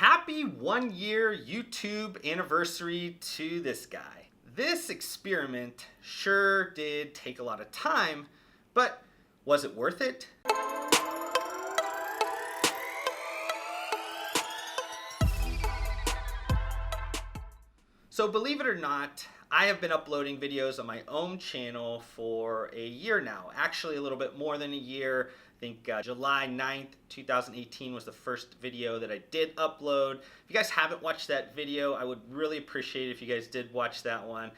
Happy 1 year YouTube anniversary to this guy. This experiment sure did take a lot of time, but was it worth it? So believe it or not, I have been uploading videos on my own channel for a year now. Actually a little bit more than a year. I think July 9th, 2018 was the first video that I did upload. If you guys haven't watched that video, I would really appreciate it if you guys did watch that one.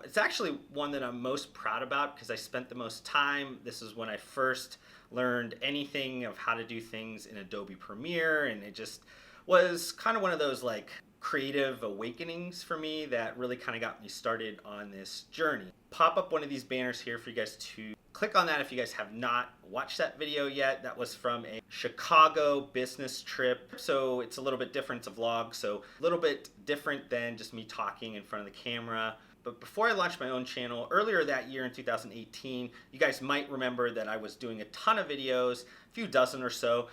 It's actually one that I'm most proud about because I spent the most time. This is when I first learned anything of how to do things in Adobe Premiere, and it just was kind of one of those like creative awakenings for me that really kind of got me started on this journey. Pop up one of these banners here for you guys to click on that if you guys have not watched that video yet. That was from a Chicago business trip. So it's a little bit different. It's a vlog, so a little bit different than just me talking in front of the camera. But before I launched my own channel, earlier that year in 2018, you guys might remember that I was doing a ton of videos, a few dozen or so,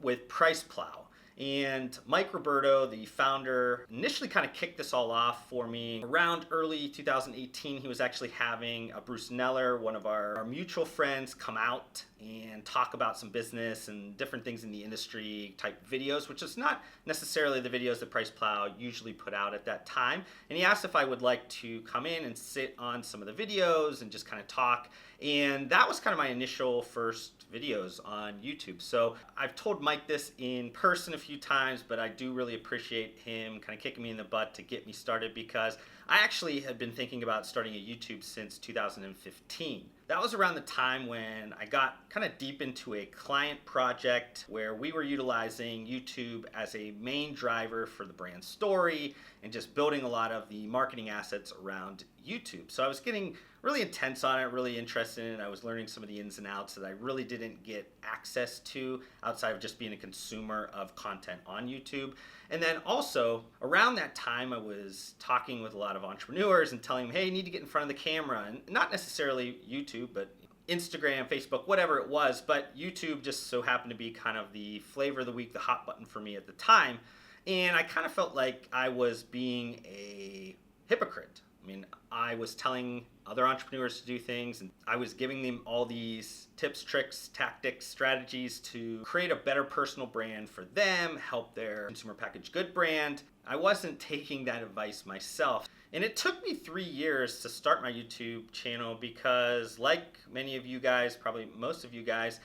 with Price Plow. And Mike Roberto, the founder, initially kind of kicked this all off for me. Around early 2018, he was actually having Bruce Neller, one of our mutual friends, come out and talk about some business and different things in the industry type videos, which is not necessarily the videos that Price Plow usually put out at that time. And he asked if I would like to come in and sit on some of the videos and just kind of talk. And that was kind of my initial first videos on YouTube. So I've told Mike this in person a few times, but I do really appreciate him kind of kicking me in the butt to get me started, because I actually had been thinking about starting a YouTube since 2015. That was around the time when I got kind of deep into a client project where we were utilizing YouTube as a main driver for the brand story and just building a lot of the marketing assets around YouTube. So I was getting really intense on it, really interested in it. I was learning some of the ins and outs that I really didn't get access to outside of just being a consumer of content on YouTube. And then also around that time, I was talking with a lot of entrepreneurs and telling them, hey, you need to get in front of the camera. And not necessarily YouTube, but Instagram, Facebook, whatever it was. But YouTube just so happened to be kind of the flavor of the week, the hot button for me at the time. And I kind of felt like I was being a hypocrite. I mean, I was telling other entrepreneurs to do things, and I was giving them all these tips, tricks, tactics, strategies to create a better personal brand for them, help their consumer packaged good brand. I wasn't taking that advice myself. And it took me 3 years to start my YouTube channel because, like many of you guys, probably most of you guys,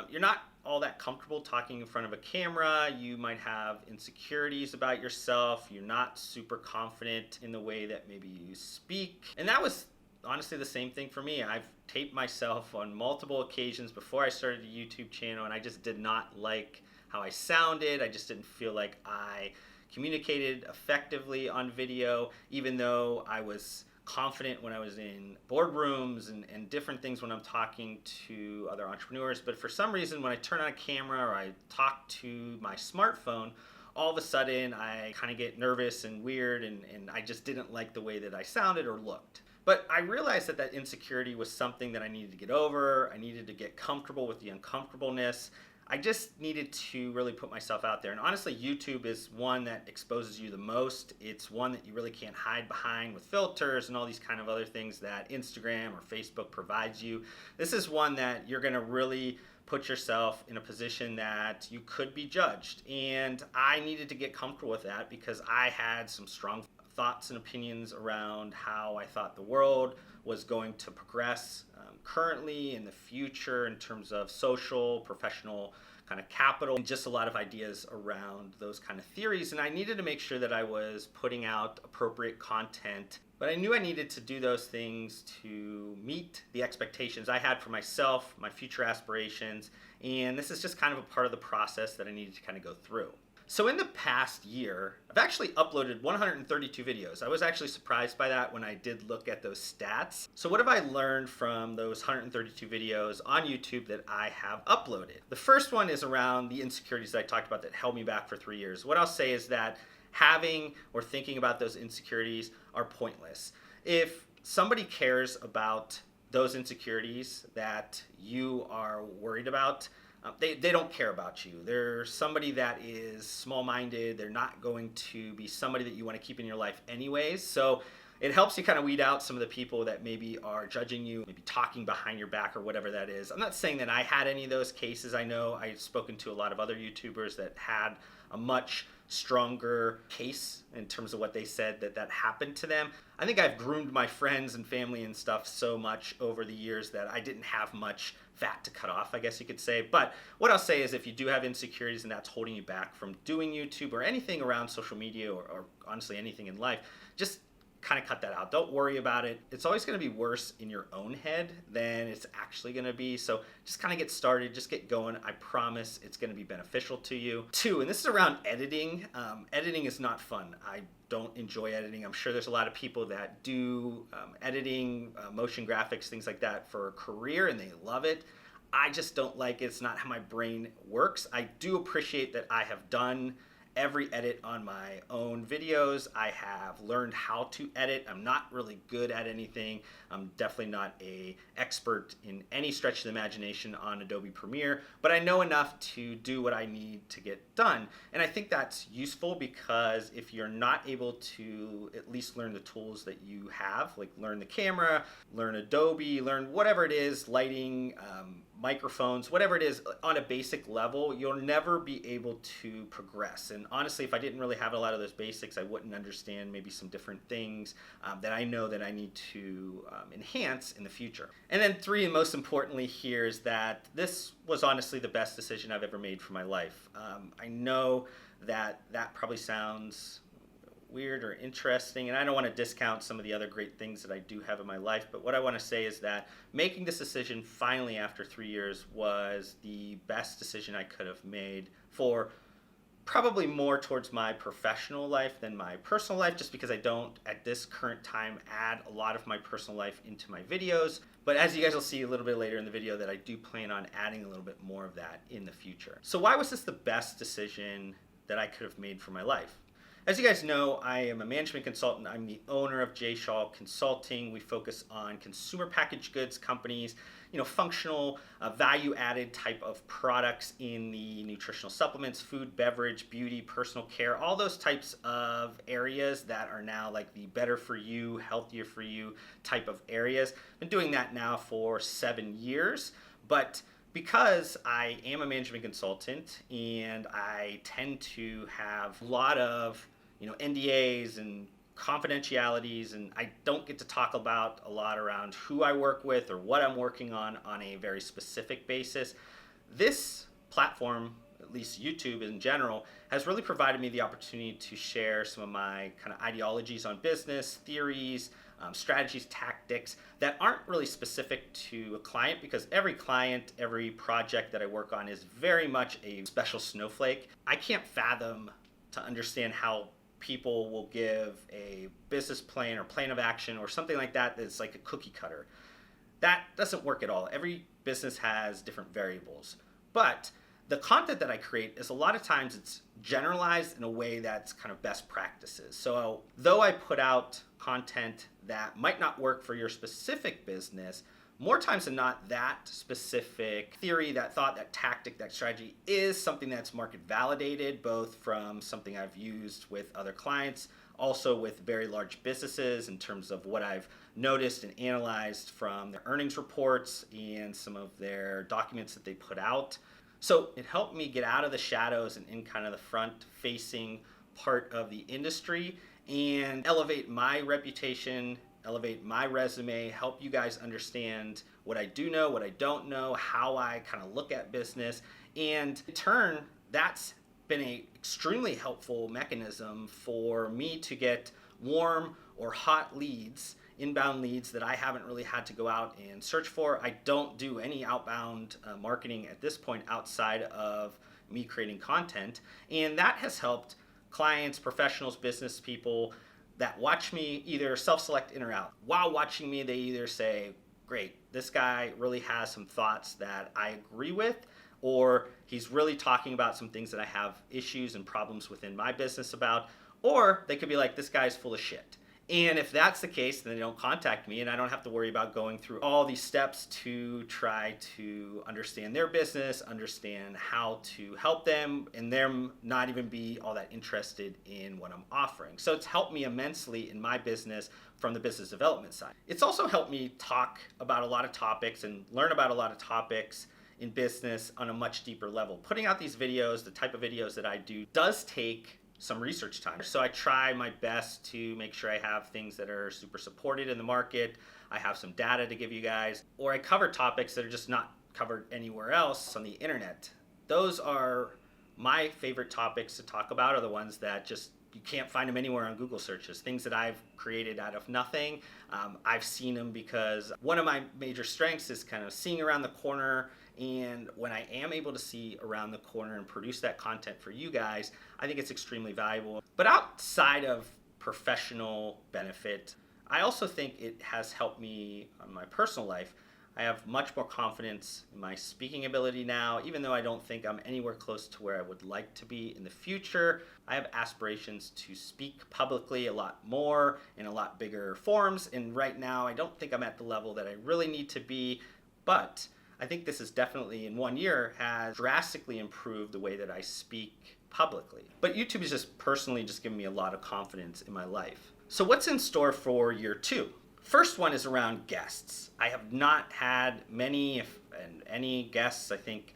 you're not all that comfortable talking in front of a camera. You might have insecurities about yourself. You're not super confident in the way that maybe you speak. And that was honestly the same thing for me. I've taped myself on multiple occasions before I started a YouTube channel, and I just did not like how I sounded. I just didn't feel like I communicated effectively on video, even though I was confident when I was in boardrooms and different things when I'm talking to other entrepreneurs. But for some reason, when I turn on a camera or I talk to my smartphone, all of a sudden I kind of get nervous and weird, and I just didn't like the way that I sounded or looked. But I realized that that insecurity was something that I needed to get over. I needed to get comfortable with the uncomfortableness. I just needed to really put myself out there. And honestly, YouTube is one that exposes you the most. It's one that you really can't hide behind with filters and all these kind of other things that Instagram or Facebook provides you. This is one that you're gonna really put yourself in a position that you could be judged. And I needed to get comfortable with that because I had some strong thoughts and opinions around how I thought the world was going to progress currently in the future in terms of social, professional kind of capital, and just a lot of ideas around those kind of theories. And I needed to make sure that I was putting out appropriate content, but I knew I needed to do those things to meet the expectations I had for myself, my future aspirations, and this is just kind of a part of the process that I needed to kind of go through. So in the past year, I've actually uploaded 132 videos. I was actually surprised by that when I did look at those stats. So what have I learned from those 132 videos on YouTube that I have uploaded? The first one is around the insecurities that I talked about that held me back for 3 years. What I'll say is that having or thinking about those insecurities are pointless. If somebody cares about those insecurities that you are worried about, they don't care about you. They're somebody that is small-minded. They're not going to be somebody that you want to keep in your life anyways. So it helps you kind of weed out some of the people that maybe are judging you, maybe talking behind your back or whatever that is. I'm not saying that I had any of those cases. I know I've spoken to a lot of other YouTubers that had a much stronger case in terms of what they said that happened to them. I think I've groomed my friends and family and stuff so much over the years that I didn't have much fat to cut off, I guess you could say. But what I'll say is if you do have insecurities and that's holding you back from doing YouTube or anything around social media or honestly anything in life, just kind of cut that out. Don't worry about it. It's always going to be worse in your own head than it's actually going to be. So just kind of get started, just get going. I promise it's going to be beneficial to you. 2, and this is around editing. Editing is not fun. I don't enjoy editing. I'm sure there's a lot of people that do editing, motion graphics, things like that for a career, and they love it. I just don't like it. It's not how my brain works. I do appreciate that I have done every edit on my own videos. I have learned how to edit. I'm not really good at anything. I'm definitely not an expert in any stretch of the imagination on Adobe Premiere, but I know enough to do what I need to get done. And I think that's useful because if you're not able to at least learn the tools that you have, like learn the camera, learn Adobe, learn whatever it is, lighting, microphones, whatever it is, on a basic level, you'll never be able to progress. And honestly, if I didn't really have a lot of those basics, I wouldn't understand maybe some different things that I know that I need to enhance in the future. And then 3, and most importantly here, is that this was honestly the best decision I've ever made for my life. I know that probably sounds weird or interesting, and I don't want to discount some of the other great things that I do have in my life, but what I want to say is that making this decision finally after 3 years was the best decision I could have made for probably more towards my professional life than my personal life, just because I don't at this current time add a lot of my personal life into my videos. But as you guys will see a little bit later in the video, that I do plan on adding a little bit more of that in the future. So why was this the best decision that I could have made for my life? As you guys know, I am a management consultant. I'm the owner of Schall Consulting. We focus on consumer packaged goods companies, functional, value-added type of products in the nutritional supplements, food, beverage, beauty, personal care, all those types of areas that are now like the better for you, healthier for you type of areas. Been doing that now for 7 years, but because I am a management consultant and I tend to have a lot of NDAs and confidentialities, and I don't get to talk about a lot around who I work with or what I'm working on a very specific basis, this platform, at least YouTube in general, has really provided me the opportunity to share some of my kind of ideologies on business, theories, strategies, tactics that aren't really specific to a client, because every client, every project that I work on is very much a special snowflake. I can't fathom to understand how people will give a business plan or plan of action or something like that that's like a cookie cutter. That doesn't work at all. Every business has different variables. But the content that I create is a lot of times it's generalized in a way that's kind of best practices. So though I put out content that might not work for your specific business, more times than not, that specific theory, that thought, that tactic, that strategy is something that's market validated, both from something I've used with other clients, also with very large businesses in terms of what I've noticed and analyzed from their earnings reports and some of their documents that they put out. So it helped me get out of the shadows and in kind of the front-facing part of the industry and elevate my reputation, elevate my resume, help you guys understand what I do know, what I don't know, how I kind of look at business. And in turn, that's been an extremely helpful mechanism for me to get warm or hot leads, inbound leads that I haven't really had to go out and search for. I don't do any outbound marketing at this point outside of me creating content. And that has helped clients, professionals, business people that watch me either self-select in or out. While watching me, they either say, great, this guy really has some thoughts that I agree with, or he's really talking about some things that I have issues and problems within my business about, or they could be like, this guy's full of shit. And if that's the case, then they don't contact me and I don't have to worry about going through all these steps to try to understand their business, understand how to help them, and them not even be all that interested in what I'm offering. So it's helped me immensely in my business from the business development side. It's also helped me talk about a lot of topics and learn about a lot of topics in business on a much deeper level. Putting out these videos, the type of videos that I do, does take some research time. So I try my best to make sure I have things that are super supported in the market. I have some data to give you guys, or I cover topics that are just not covered anywhere else on the internet. Those are my favorite topics to talk about, are the ones that just you can't find them anywhere on Google searches. Things that I've created out of nothing. I've seen them because one of my major strengths is kind of seeing around the corner. And when I am able to see around the corner and produce that content for you guys, I think it's extremely valuable. But outside of professional benefit, I also think it has helped me on my personal life. I have much more confidence in my speaking ability now, even though I don't think I'm anywhere close to where I would like to be in the future. I have aspirations to speak publicly a lot more in a lot bigger forums, and right now I don't think I'm at the level that I really need to be, but I think this is definitely in 1 year has drastically improved the way that I speak publicly. But YouTube has just personally just given me a lot of confidence in my life. So what's in store for year 2? First one is around guests. I have not had many, if any guests. I think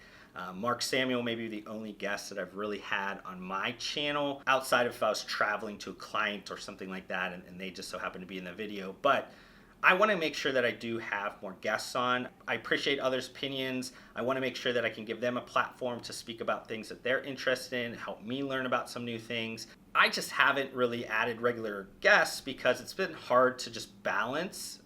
Mark Samuel may be the only guest that I've really had on my channel, outside of if I was traveling to a client or something like that and they just so happen to be in the video. But I want to make sure that I do have more guests on. I appreciate others' opinions. I want to make sure that I can give them a platform to speak about things that they're interested in, help me learn about some new things. I just haven't really added regular guests because it's been hard to just balance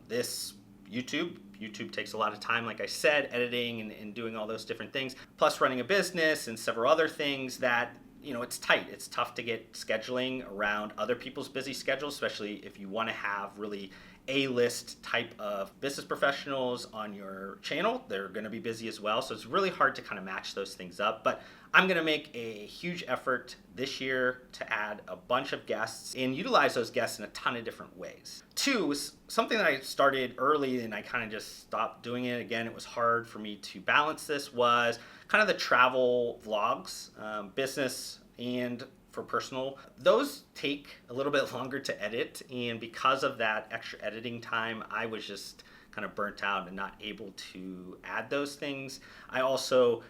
this YouTube. YouTube takes a lot of time, like I said, editing and doing all those different things, plus running a business and several other things that, you know, it's tight. It's tough to get scheduling around other people's busy schedules, especially if you want to have really A-list type of business professionals on your channel. They're going to be busy as well. So it's really hard to kind of match those things up. But I'm going to make a huge effort this year to add a bunch of guests and utilize those guests in a ton of different ways. 2 is something that I started early and I kind of just stopped doing it. Again, it was hard for me to balance this, was kind of the travel vlogs, business and for personal. Those take a little bit longer to edit, and because of that extra editing time, I was just kind of burnt out and not able to add those things. I also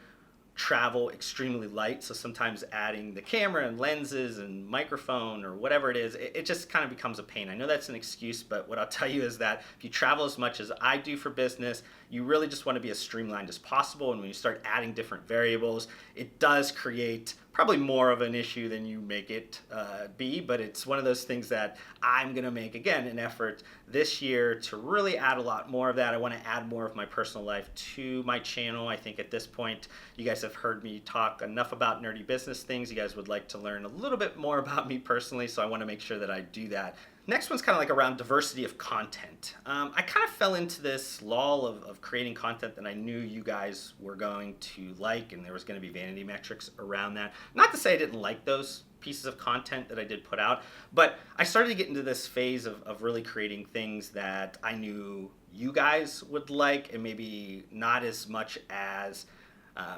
travel extremely light, so sometimes adding the camera and lenses and microphone or whatever it is, it just kind of becomes a pain. I know that's an excuse, but what I'll tell you is that if you travel as much as I do for business, you really just want to be as streamlined as possible, and when you start adding different variables, it does create probably more of an issue than you make it be, but it's one of those things that I'm going to make, again, an effort this year to really add a lot more of that. I want to add more of my personal life to my channel. I think at this point, you guys have heard me talk enough about nerdy business things. You guys would like to learn a little bit more about me personally, so I want to make sure that I do that. Next one's kind of like around diversity of content. I kind of fell into this lull of creating content that I knew you guys were going to like, and there was going to be vanity metrics around that. Not to say I didn't like those pieces of content that I did put out, but I started to get into this phase of really creating things that I knew you guys would like, and maybe not as much as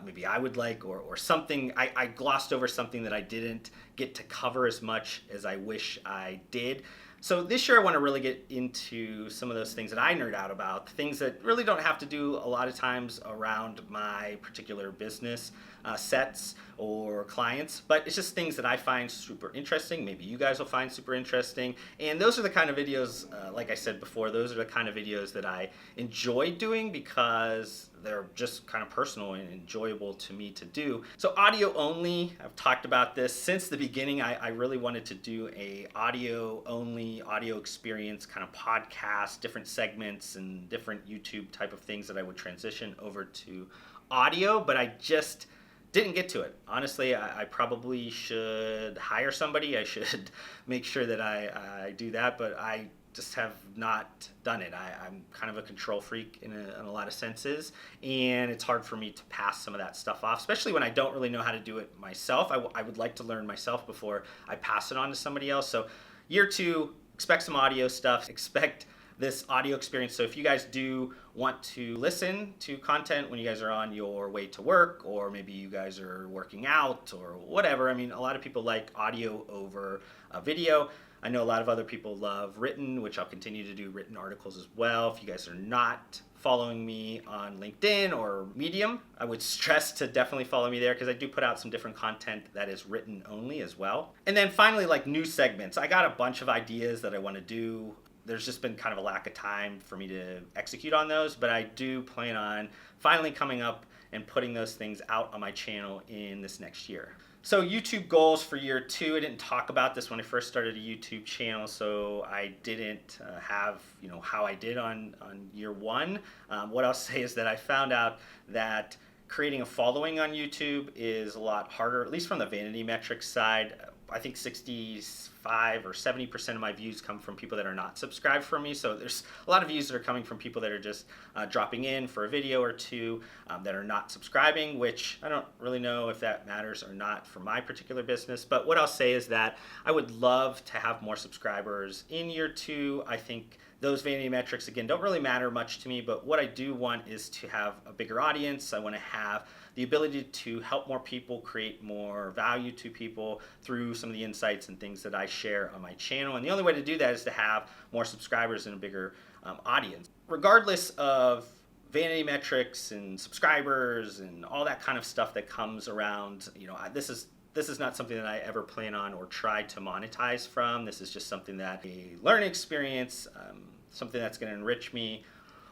maybe I would like, or something. I glossed over something that I didn't get to cover as much as I wish I did. So this year I want to really get into some of those things that I nerd out about, things that really don't have to do a lot of times around my particular business sets or clients, but it's just things that I find super interesting. Maybe you guys will find super interesting. And those are the kind of videos, like I said before, those are the kind of videos that I enjoy doing because they're just kind of personal and enjoyable to me to do. So audio only, I've talked about this since the beginning. I really wanted to do a audio only, audio experience kind of podcast, different segments and different YouTube type of things that I would transition over to audio, but I just didn't get to it. Honestly, I probably should hire somebody. I should make sure that I do that, but I just have not done it. I'm kind of a control freak in a lot of senses, and it's hard for me to pass some of that stuff off, especially when I don't really know how to do it myself. I would like to learn myself before I pass it on to somebody else. So year 2, expect some audio stuff, expect this audio experience. So if you guys do want to listen to content when you guys are on your way to work, or maybe you guys are working out or whatever, I mean, a lot of people like audio over video. I know a lot of other people love written, which I'll continue to do written articles as well. If you guys are not following me on LinkedIn or Medium, I would stress to definitely follow me there, because I do put out some different content that is written only as well. And then finally, like new segments. I got a bunch of ideas that I want to do. There's just been kind of a lack of time for me to execute on those, but I do plan on finally coming up and putting those things out on my channel in this next year. So YouTube goals for year 2, I didn't talk about this when I first started a YouTube channel, so I didn't have, how I did on year 1. What I'll say is that I found out that creating a following on YouTube is a lot harder, at least from the vanity metrics side. I think 65 or 70% of my views come from people that are not subscribed from me. So there's a lot of views that are coming from people that are just dropping in for a video or two that are not subscribing, which I don't really know if that matters or not for my particular business. But what I'll say is that I would love to have more subscribers in year 2. I think those vanity metrics, again, don't really matter much to me, but what I do want is to have a bigger audience. I want to have the ability to help more people, create more value to people through some of the insights and things that I share on my channel. And the only way to do that is to have more subscribers and a bigger audience. Regardless of vanity metrics and subscribers and all that kind of stuff that comes around, this is not something that I ever plan on or try to monetize from. This is just something that a learning experience, something that's going to enrich me.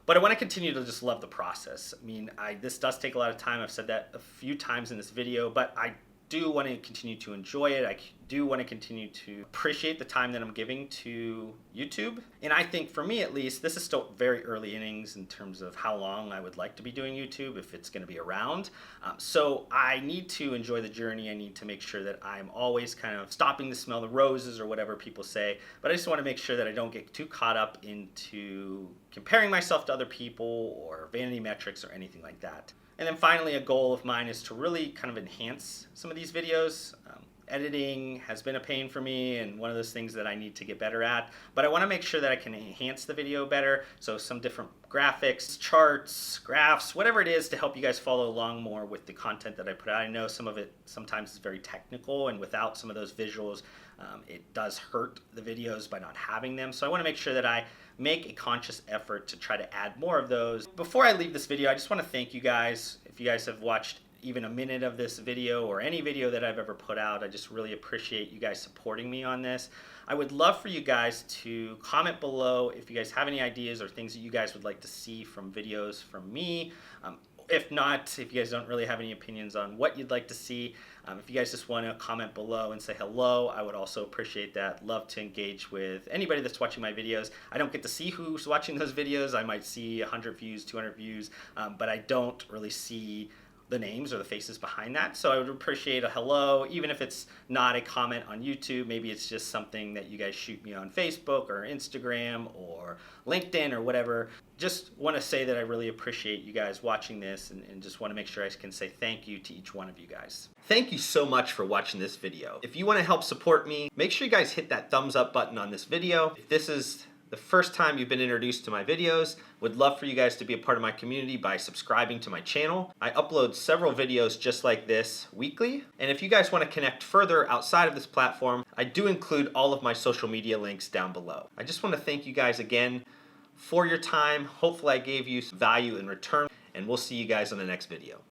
But I want to continue to just love the process. I mean, this does take a lot of time. I've said that a few times in this video, but I do want to continue to enjoy it. I do want to continue to appreciate the time that I'm giving to YouTube. And I think for me, at least, this is still very early innings in terms of how long I would like to be doing YouTube, if it's going to be around. So I need to enjoy the journey. I need to make sure that I'm always kind of stopping to smell the roses or whatever people say. But I just want to make sure that I don't get too caught up into comparing myself to other people or vanity metrics or anything like that. And then finally, a goal of mine is to really kind of enhance some of these videos. Editing has been a pain for me and one of those things that I need to get better at, but I want to make sure that I can enhance the video better. So some different graphics, charts, graphs, whatever it is to help you guys follow along more with the content that I put out. I know some of it sometimes is very technical, and without some of those visuals, it does hurt the videos by not having them. So I want to make sure that I make a conscious effort to try to add more of those. Before I leave this video, I just want to thank you guys. If you guys have watched even a minute of this video or any video that I've ever put out, I just really appreciate you guys supporting me on this. I would love for you guys to comment below if you guys have any ideas or things that you guys would like to see from videos from me. If not, if you guys don't really have any opinions on what you'd like to see, if you guys just want to comment below and say hello, I would also appreciate that. Love to engage with anybody that's watching my videos. I don't get to see who's watching those videos. I might see 100 views, 200 views, but I don't really see the names or the faces behind that. So I would appreciate a hello, even if it's not a comment on YouTube. Maybe it's just something that you guys shoot me on Facebook or Instagram or LinkedIn or whatever. Just want to say that I really appreciate you guys watching this, and just want to make sure I can say thank you to each one of you guys. Thank you so much for watching this video. If you want to help support me, make sure you guys hit that thumbs up button on this video. If this is the first time you've been introduced to my videos, would love for you guys to be a part of my community by subscribing to my channel. I upload several videos just like this weekly. And if you guys want to connect further outside of this platform, I do include all of my social media links down below. I just want to thank you guys again for your time. Hopefully I gave you some value in return, and we'll see you guys on the next video.